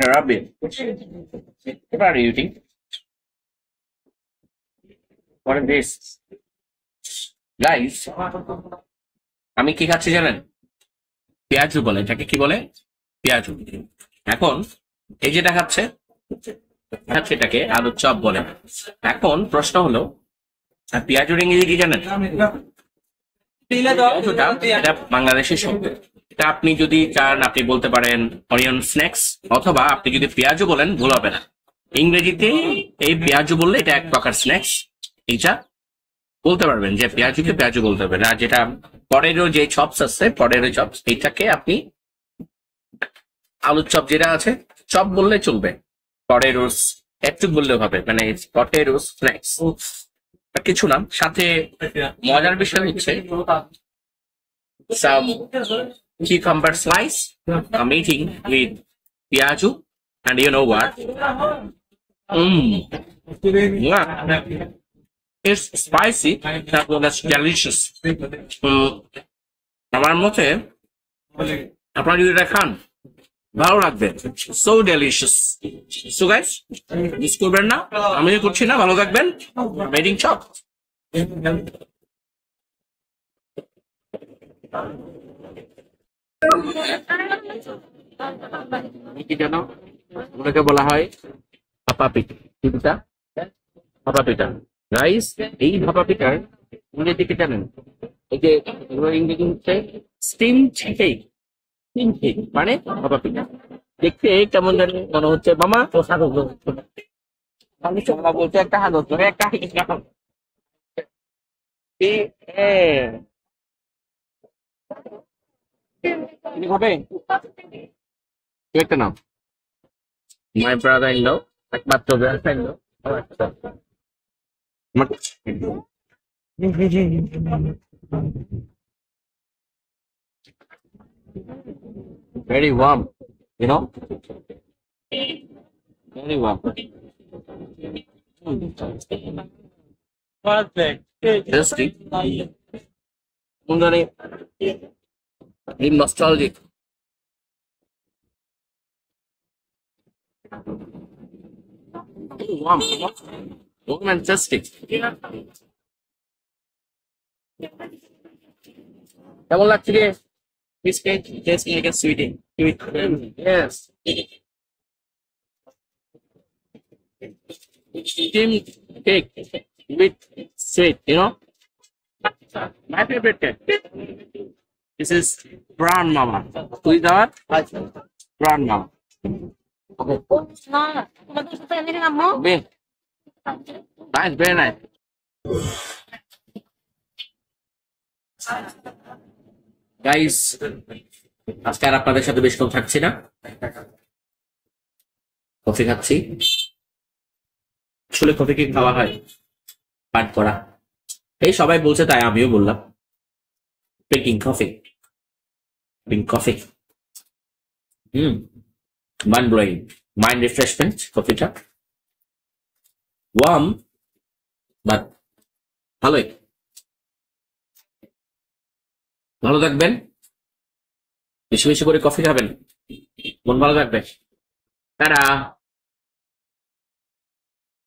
Rabbit, what are you eating? What is this? Guys, আমি কি খাচ্ছি জানেন? পেঁয়াজু বলে, এটাকে কি বলে? পেঁয়াজু। এখন এই যেটা খাচ্ছে এটাকে আলুর চপ বলে। এখন প্রশ্ন হলো, পেঁয়াজুর ইংরেজি কি জানেন? পেঁয়াজুটা এটা বাংলাদেশের শব্দ। এটা আপনি যদি চান আপনি বলতে পারেন অনিয়ন স্ন্যাক্স, অথবা আপনি যদি পেঁয়াজু বলেন ভুল হবে না। ইংরেজিতে এই পেঁয়াজু বললে এটা এক প্রকার স্ন্যাক্স, এইটা বলতে পারবেন যে পেঁয়াজুকে পেঁয়াজু বলতে পারবেন। আর যেটা পরেরও যে চপস আছে, পরেরও চপস, এইটাকে আপনি আলুর চপ যেটা আছে চপ বললে চলবে, পটেটোস একটু বললেও হবে, মানে পটেটোস স্ন্যাক্স কিছু না। সাথে মজার বিষয় হচ্ছে some cucumber slice I'm eating with piaju, and you know what? Yeah. It's spicy, that's delicious. আমার মতে আপনারা যদি এটা খান ভালো লাগবে, so delicious. So guys, miss করবেন না, আমি করছি না, ভালো থাকবেন। মেডিং চপ। কি জানো ওটাকে বলা হয় ভাপা পিঠা। কি পিঠা? ভাপা পিঠা। গাইস, এই ভাপা পিঠার ইংরেজি কি জানেন? এই যে ইংরেজি হচ্ছে স্টিম কেক। স্টিম কেক মানে ভাপা পিঠা। দেখতে কেমন জানি মনে হচ্ছে, মামা তো সাগর বলছে একটা হাগর ধরে একটা হবে একটা নাম মাই ব্রাদার ইন ল, একমাত্র গার্লফ্রেন্ড ল। Very warm, you know? Very warm. Perfect. Tasty. Nostalgic. Warm. Warm and tasty. কেমন লাগছে রে? Biscuit tasting like a sweetie. Yes. Steam cake with sweet, you know? My favorite cake. This is Brown Mama. Who is that? Brown Mama. Okay. Bien. Nice, very nice. Guys, আজকে আর আপনাদের সাথে বেশিক্ষণ থাকছি না, coffee খাচ্ছি। আসলে coffee কি খাওয়া হয়? পান করা। এই সবাই বলছে তাই আমিও বললাম, drinking coffee, drink coffee. Mind blowing, mind refreshment কফিটা। ওয়ার্ম বাট ভালোই। ভালো থাকবেন, বেশি বেশি করে কফি খাবেন, মন ভালো থাকবে। টাটা।